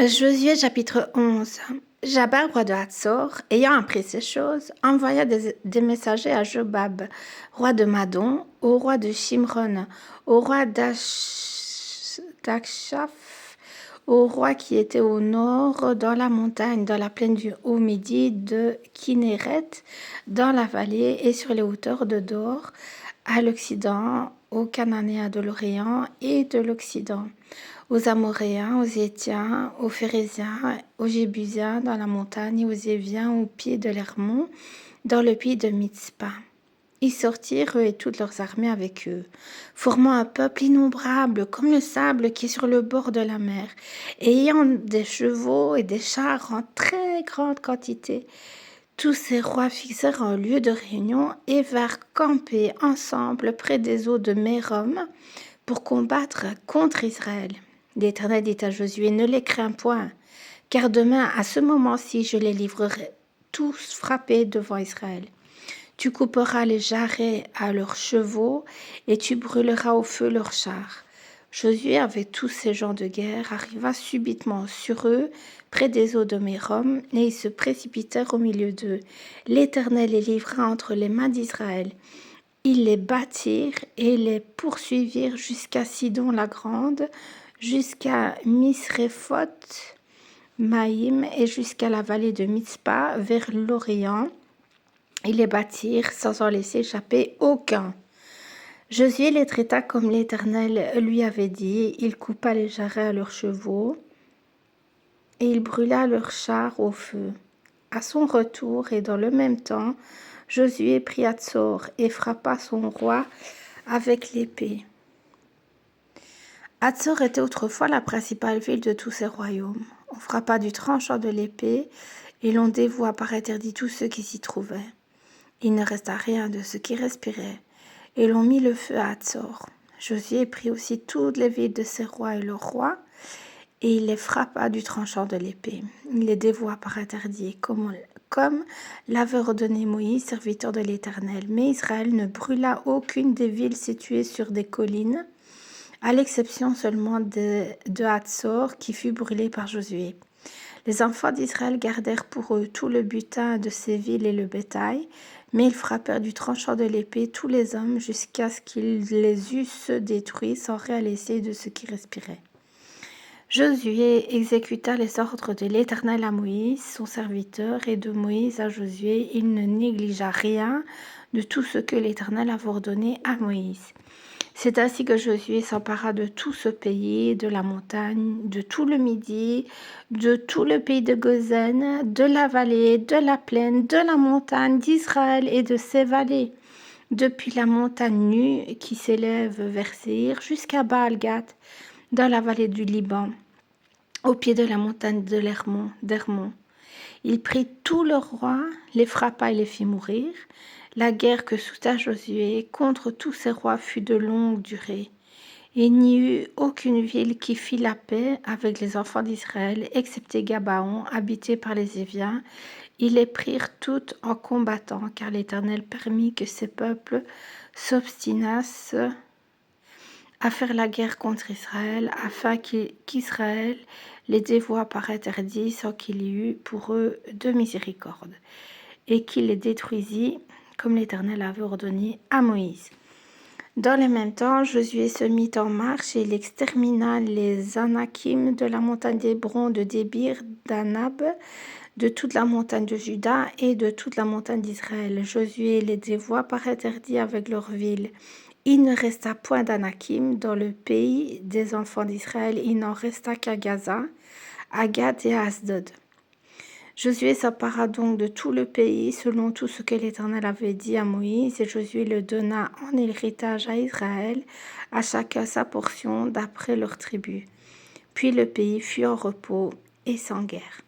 Josué chapitre 11. Jabal, roi de Hatzor, ayant appris ces choses, envoya des messagers à Jobab, roi de Madon, au roi de Shimron, au roi d'Akshaph, au roi qui était au nord, dans la montagne, dans la plaine du Haut-Midi de Kinéret, dans la vallée et sur les hauteurs de Dor, à l'Occident, aux Cananéens de l'Orient et de l'Occident, aux Amoréens, aux Hétiens, aux Phéréziens, aux Jébusiens dans la montagne, aux Éviens au pied de l'Hermon, dans le pays de Mitzpah. Ils sortirent, eux et toutes leurs armées avec eux, formant un peuple innombrable, comme le sable qui est sur le bord de la mer, et ayant des chevaux et des chars en très grande quantité. Tous ces rois fixèrent un lieu de réunion et vinrent camper ensemble près des eaux de Mérom pour combattre contre Israël. L'Éternel dit à Josué, ne les crains point, car demain, à ce moment-ci, je les livrerai tous frappés devant Israël. Tu couperas les jarrets à leurs chevaux et tu brûleras au feu leurs chars. Josué, avec tous ces gens de guerre, arriva subitement sur eux, près des eaux de Mérom, et ils se précipitèrent au milieu d'eux. L'Éternel les livra entre les mains d'Israël. Ils les battirent et les poursuivirent jusqu'à Sidon la Grande, jusqu'à Misréphoth Maïm et jusqu'à la vallée de Mitzpah, vers l'Orient. Ils les battirent sans en laisser échapper aucun. Josué les traita comme l'Éternel lui avait dit. Il coupa les jarrets à leurs chevaux et il brûla leurs chars au feu. À son retour et dans le même temps, Josué prit Hatzor et frappa son roi avec l'épée. Hatzor était autrefois la principale ville de tous ces royaumes. On frappa du tranchant de l'épée et l'on dévoua par interdit tous ceux qui s'y trouvaient. Il ne resta rien de ce qui respirait, et l'on mit le feu à Hatzor. Josué prit aussi toutes les villes de ses rois et leurs rois, et il les frappa du tranchant de l'épée. Il les dévoua par interdit, comme l'avait ordonné Moïse, serviteur de l'Éternel. Mais Israël ne brûla aucune des villes situées sur des collines, à l'exception seulement de Hatzor, qui fut brûlée par Josué. Les enfants d'Israël gardèrent pour eux tout le butin de ces villes et le bétail, mais ils frappèrent du tranchant de l'épée tous les hommes jusqu'à ce qu'ils les eussent détruits sans rien laisser de ce qui respirait. Josué exécuta les ordres de l'Éternel à Moïse, son serviteur, et de Moïse à Josué. Il ne négligea rien de tout ce que l'Éternel avait ordonné à Moïse. C'est ainsi que Josué s'empara de tout ce pays, de la montagne, de tout le Midi, de tout le pays de Gozen, de la vallée, de la plaine, de la montagne d'Israël et de ses vallées, depuis la montagne nue qui s'élève vers Séhir jusqu'à Baal-Gad, dans la vallée du Liban, au pied de la montagne de d'Hermon. Il prit tous leurs rois, les frappa et les fit mourir. La guerre que soutint Josué contre tous ces rois fut de longue durée. Il n'y eut aucune ville qui fit la paix avec les enfants d'Israël, excepté Gabaon, habité par les Éviens. Ils les prirent toutes en combattant, car l'Éternel permit que ces peuples s'obstinassent à faire la guerre contre Israël, afin qu'Israël les dévoie par interdit sans qu'il y eût pour eux de miséricorde, et qu'il les détruisit comme l'Éternel avait ordonné à Moïse. Dans le même temps, Josué se mit en marche et il extermina les Anakim de la montagne d'Hébron, de Débir, d'Anab, de toute la montagne de Juda et de toute la montagne d'Israël. Josué les dévoua par interdit avec leurs villes. Il ne resta point d'Anakim dans le pays des enfants d'Israël. Il n'en resta qu'à Gaza, à Gath et à Asdod. Josué s'empara donc de tout le pays selon tout ce que l'Éternel avait dit à Moïse, et Josué le donna en héritage à Israël, à chacun sa portion d'après leur tribu. Puis le pays fut en repos et sans guerre.